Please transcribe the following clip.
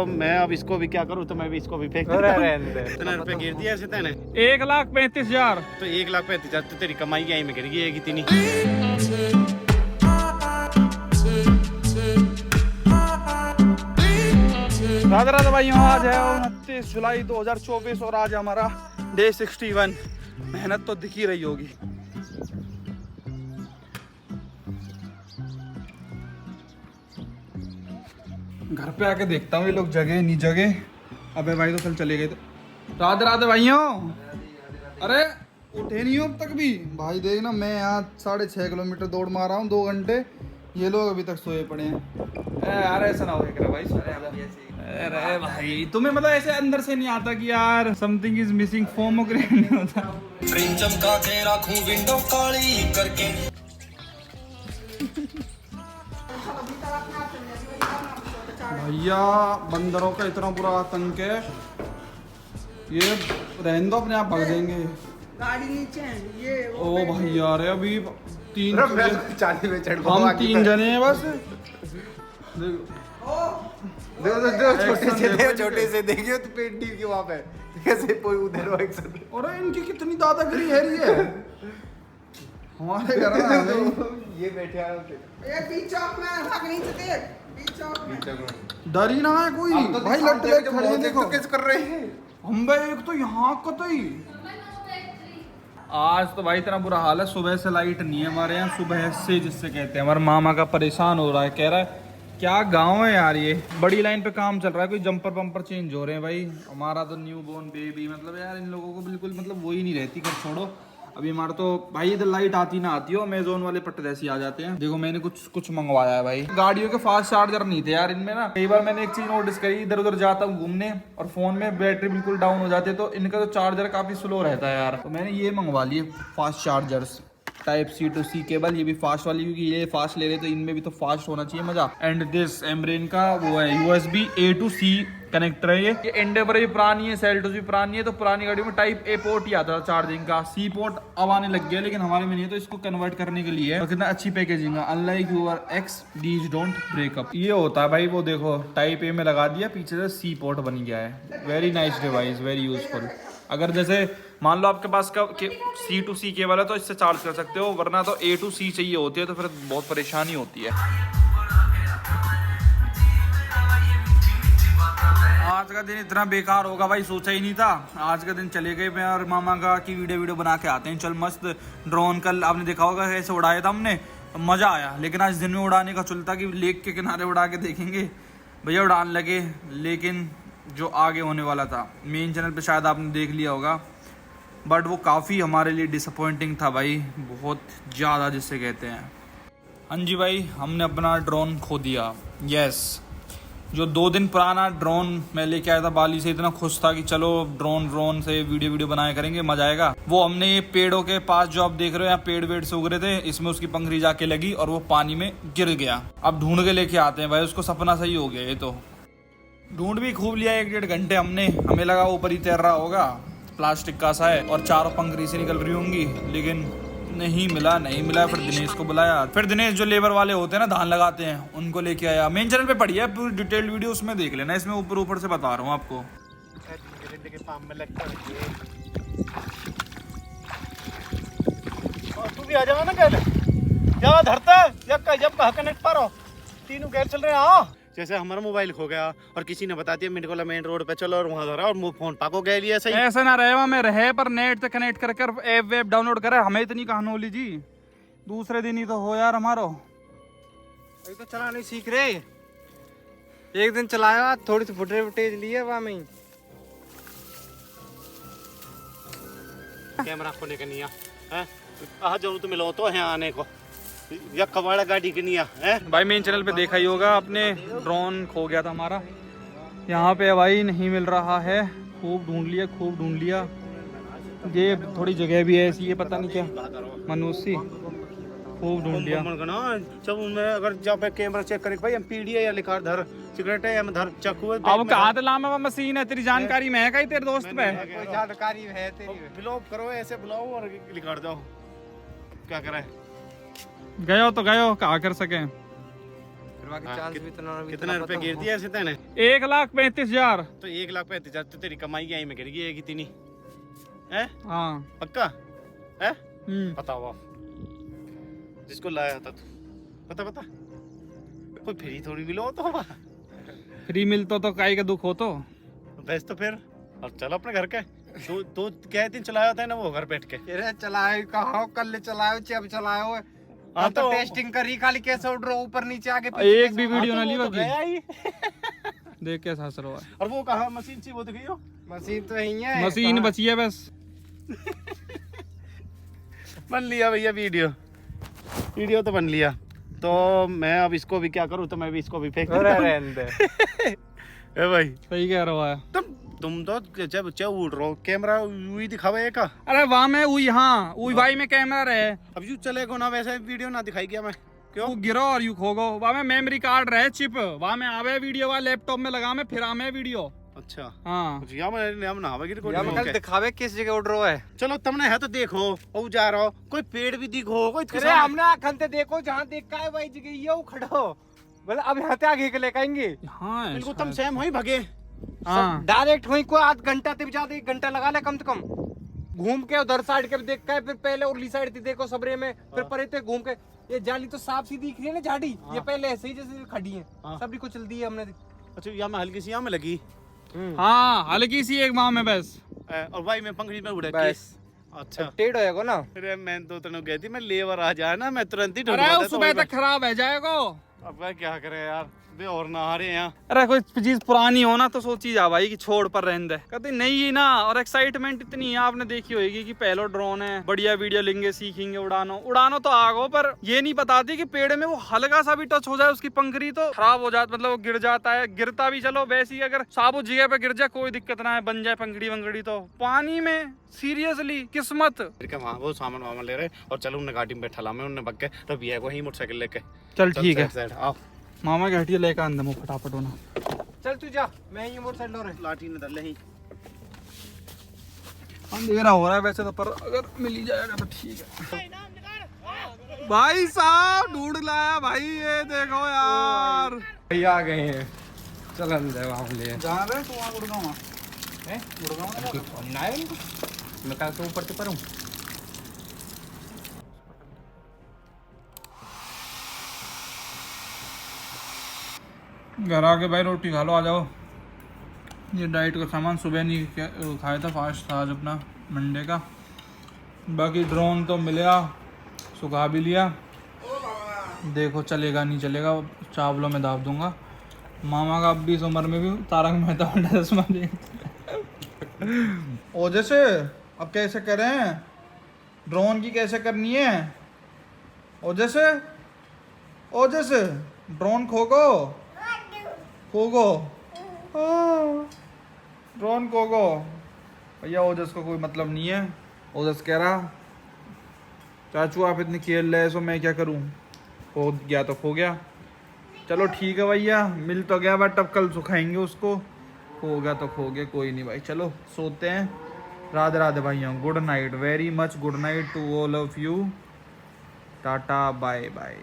तो मैं अब इसको भी क्या करूँ, तो मैं भी इसको भी फेंक देता हूँ। इतना रुपए गिर दिया ऐसे तेने। 1,35,000। तो 1,35,000 तो तेरी कमाई यहीं में गिर गई है इतनी। राधे राधे भाइयों, आज है 29 जुलाई 2024 और आज हमारा डे 61। मेहनत तो दिख ही रही होगी। घर पे आके देखता हूँ ये लोग जगह नहीं जगह। अबे भाई तो कल चले गए थे। राधे राधे भाइयों। अरे उठे नहीं हो अब तक भी भाई। देख ना, मैं यहाँ 6.5 किलोमीटर दौड़ मार रहा हूँ 2 घंटे, ये लोग अभी तक सोए पड़े हैं। यार ऐसा ना हो भाई। अरे भाई तुम्हें मतलब ऐसे अंदर से नहीं आता कि यार something is missing, FOMO create नहीं होता। फ्रेम चमका के रखूं विंडो काली करके। भैया बंदरों का इतना बुरा आतंक है, ये रहने दो, अपने आप भाग देंगे। गाड़ी नीचे है ये ओ भाई यार अभी 3 चाली में चढ़ हम 3 जने हैं बस। छोटे से देखियो तो पेंटी की वहां पे कैसे कोई उधर हो एक्शन। अरे इनकी कितनी दादागिरी है रही है हमारे घर में। ये बैठे हैं ये बीच चौक में भाग नहीं सकते। बीच चौक में डर ही ना है कोई भाई। लट ले खड़े हैं देखो किस कर रहे हैं हम भाई। एक तो यहाँ कतई आज तो भाई इतना बुरा हाल है, सुबह से लाइट नहीं है हमारे यहाँ। सुबह से जिससे कहते हैं हमारे मामा का परेशान हो रहा है, कह रहा है क्या गांव है यार, ये बड़ी लाइन पे काम चल रहा है, कोई जंपर पंपर चेंज हो रहे हैं भाई। हमारा तो न्यू बोर्न बेबी, मतलब यार इन लोगों को बिल्कुल मतलब वो ही नहीं रहती। कर छोड़ो अभी हमारा तो भाई इधर लाइट आती ना आती हो, अमेजोन वाले पट्टे ऐसे आ जाते हैं। देखो मैंने कुछ मंगवाया है भाई। गाड़ियों के फास्ट चार्जर नहीं थे यार इनमें ना। कई बार मैंने एक चीज नोटिस करी, इधर उधर जाता हूँ घूमने और फोन में बैटरी बिल्कुल डाउन हो जाती है, तो इनका तो चार्जर काफी स्लो रहता है यार। तो मैंने ये मंगवा लिए fast chargers, Type-C to C cable. ये भी फास्ट वाली, क्योंकि ये फास्ट ले रहे तो इनमें भी तो फास्ट होना चाहिए मजा। एंड दिस एमरेन का वो है USB A to C connector है। ये एंडेवर भी पुरानी है, सेल्टोस भी पुरानी है। तो पुरानी गाड़ियों में Type-A पोर्ट ही आता था चार्जिंग का, C पोर्ट अब आने लग गया, लेकिन हमारे में नहीं है। तो इसको कन्वर्ट करने के लिए कितना अच्छी पैकेजिंग है। Unlike your ex these don't break up, ये होता है भाई। वो देखो Type-A में लगा दिया, पीछे से C पोर्ट बन गया है। Very nice device, very useful. अगर जैसे मान लो आपके पास का C to C केबल है तो इससे चार्ज कर सकते हो, वरना तो A to C चाहिए होती है, तो फिर बहुत परेशानी होती है। आज का दिन इतना बेकार होगा भाई, सोचा ही नहीं था। आज का दिन चले गए मैं और मामा का कि वीडियो बना के आते हैं। चल मस्त ड्रोन कल आपने देखा होगा कैसे उड़ाया था हमने, मजा आया। लेकिन आज दिन में उड़ाने का चलता कि लेक के किनारे उड़ा के देखेंगे, भैया उड़ान लगे। लेकिन जो आगे होने वाला था मेन चैनल पे शायद आपने देख लिया होगा, बट वो काफ़ी हमारे लिए डिसअपॉइंटिंग था भाई, बहुत ज़्यादा जिससे कहते हैं। हाँ जी भाई, हमने अपना ड्रोन खो दिया। यस, जो 2 दिन पुराना ड्रोन मैं लेके आया था बाली से, इतना खुश था कि चलो ड्रोन से वीडियो बनाया करेंगे, मजा आएगा। वो हमने ये पेड़ों के पास जो आप देख रहे हो यहाँ पेड़ वेड़ से उग रहे थे, इसमें उसकी पंखड़ी जाके लगी और वो पानी में गिर गया। अब ढूंढ के लेके आते हैं भाई उसको, सपना सही हो गया। ये तो ढूंढ भी खूब लिया 1-1.5 घंटे हमने, हमें लगा ऊपर ही तैर रहा होगा, प्लास्टिक का सा है और 4 पंखड़ी से निकल रही होंगी, लेकिन नहीं मिला। फिर दिनेश को बुलाया, फिर दिनेश जो लेबर वाले होते हैं ना, धान लगाते हैं, उनको लेके आया। मेन चैनल पे पड़ी है पूरी डिटेल्ड वीडियो, उसमें देख लेना। इसमें ऊपर से बता रहा हूँ आपको। तू भी आ जाओ ना, कल क्या धरता जब कनेक्ट पर हो, तीनों गैर चल रहे हैं। जैसे हमारा मोबाइल खो गया और किसी ने बता दिया मेरे को मेन रोड पे चलो और वहां धरा और फोन पाको गए लिए। सही ऐसा ना रहे में रहे पर नेट से कनेक्ट करके ऐप वेब डाउनलोड करे। हमें इतनी कहां नॉलेज जी, दूसरे दिन ही तो हो यार हमारो। अभी तो चला नहीं सीख रहे, एक दिन चलाया, थोड़ी सी फुटेज लिए वहां में। कैमरा खोने का नहीं है, आ जरूरत मिलो तो है आने को, या कबाड़ा गाड़ी की नहीं है। भाई मेन चैनल पे देखा ही होगा आपने, ड्रोन खो गया था हमारा। यहाँ पे भाई नहीं मिल रहा है, खूब ढूंढ लिया। ये थोड़ी जगह भी है ऐसी, ये पता नहीं क्या मनुष्य, खूब ढूंढ लिया। जब उनमें अगर जब कैमरा चेक करे भाई एमपीडी है या लिखा धर सिगरेट है या धर चाकू है, अब कहाँ ते लामे मशीन है, तेरी जानकारी में है कहीं तेरे दोस्त पे? कोई जानकारी है तेरी? ब्लॉक करो, ऐसे बुलाओ और लिखा जाओ, क्या करे। गयो तो गयो, कहा कर सके। बाकी हाँ, चांस भी इतना कितना रुपए गिर दिया ऐसे तेने? 1,35,000। तो 1,35,000 तो तेरी कमाई आई में गिर गई है कितनी है? हाँ पक्का है? पता हुआ जिसको लाया था तू, पता कोई फ्री थोड़ी मिलो तो होगा। फ्री मिलता तो काई का दुख हो तो बेस्ट तो फिर और चलो अपने घर के। तू क्या दिन चलाया था ना वो घर बैठ के? अरे चलाए कहा कल चलायो अब चलायो है। हाँ तो टेस्टिंग करी खाली कैसे उड़ रहा ऊपर नीचे आगे एक भी वीडियो ना ली तो गया बाकी ही। देख कैसा हंस रहा है। और वो कहा मशीन सी वो दिखी हो? मशीन तो यही है, मशीन बची है बस। बन लिया भैया वीडियो तो बन लिया। तो मैं अब इसको भी क्या करूँ, तो मैं भी इसको भी फेंक अरे दूँ। रहने दे। ए भाई सही कह रहा है। तुम तो जब उड़ रहे हो कैमरा वही दिखावे का। अरे वहाँ में वही, हाँ वही भाई में कैमरा रहे। अब यू चलेगा ना वैसे वीडियो ना दिखाई गया मैं क्यों? वो गिरो और यू खोगो। वहाँ में मेमोरी कार्ड रहे चिप, वहाँ में आवे वीडियो वाला लैपटॉप में लगा में फिर आवे वीडियो। अच्छा हाँ या मैं ना हवा की या रिकॉर्डिंग कल दिखावे किस जगह उड़ रहा है। चलो तुमने है तो देखो और जा रहा हो कोई पेड़ भी दिखो कोई अरे हमने आखन देखो जहाँ देखा है भाई जगह ये खड़ो बोले अब यहाँ आगे के ले कहेंगे। हाँ बिल्कुल तुम सेम हो ही भगे। हाँ डायरेक्ट हुई कोई आध घंटा तक ज्यादा 1 घंटा लगा ले कम से कम। घूम के उधर साइड के देख के फिर पहले उरली साइड थी देखो सबरे में फिर परे थे घूम के। ये जाली तो साफ सी दिख रही है ना झाड़ी, ये पहले ऐसे ही जैसे खड़ी है सभी को चल दी है हमने। अच्छा यहाँ में हल्की सी यहाँ में लगी हाँ हल्की सी एक वहाँ में बस। और भाई मैं पंखड़ी में उड़ा बस अच्छा टेढ़ होएगा ना। अरे मैं तो तनु गई थी मैं लेबर आ जाए ना मैं तुरंत ही अरे वो सुबह तक खराब है जाएगा। अब भाई क्या करे यार बे और ना आ रहे हैं यहाँ। अरे कोई चीज पुरानी हो ना तो सोची जा भाई कि छोड़ पर रहने दे, कहते नहीं ही ना। और एक्साइटमेंट इतनी है, आपने देखी होगी कि पहलो ड्रोन है बढ़िया वीडियो लेंगे सीखेंगे उड़ानो तो आगो, पर ये नहीं बताती कि पेड़ में वो हल्का सा भी टच हो जाए उसकी पंखड़ी तो खराब हो जाता, मतलब वो गिर जाता है। गिरता भी चलो वैसे ही अगर साबुत जगह पे गिर जाए कोई दिक्कत ना है, बन जाए पंखड़ी वंगड़ी। तो पानी में सीरियसली किस्मत। वहाँ वो सामान वामान ले रहे और चलो उन्हें गाड़ी में बैठा ला मैं उन्हें बग के तो भी है वही मोटरसाइकिल लेके। चल ठीक है साइड आओ मामा की हटिया लेकर अंदर मुँह फटाफट होना। चल तू जा मैं ये मोटरसाइकिल लो रे लाठी ने डाले ही अंधेरा हो रहा है वैसे तो, पर अगर मिल ही जाएगा तो ठीक है। भाई साहब ढूंढ लाया भाई, ये देखो यार भैया आ गए हैं। चल अंदर वहाँ ले जहाँ रहे तो वहाँ गुड़गांव है मैं कहा तो ऊपर से पर हूँ। घर आके भाई रोटी खा लो, आ जाओ। ये डाइट का सामान सुबह नहीं खाया था, फास्ट था आज अपना मंडे का। बाकी ड्रोन तो मिला, सुखा भी लिया, देखो चलेगा नहीं चलेगा चावलों में दाब दूंगा। मामा का अब भी इस उम्र में भी तारक मेहता वाला चश्मा ओ जैसे अब कैसे करें ड्रोन की, कैसे करनी है ओ जैसे ड्रोन खोगो ड्रोन खोगो भैया। ओजस को कोई मतलब नहीं है। ओजस कह रहा चाचू आप इतनी खेल रहे सो मैं क्या करूं, खो गया तो खो गया। चलो ठीक है भैया, मिल तो गया बट अब कल सुखाएंगे उसको, खो गया तो खो गया, कोई नहीं भाई। चलो सोते हैं। राधे राधे भाइयों, good night, very much good night to all of you. Tata bye bye.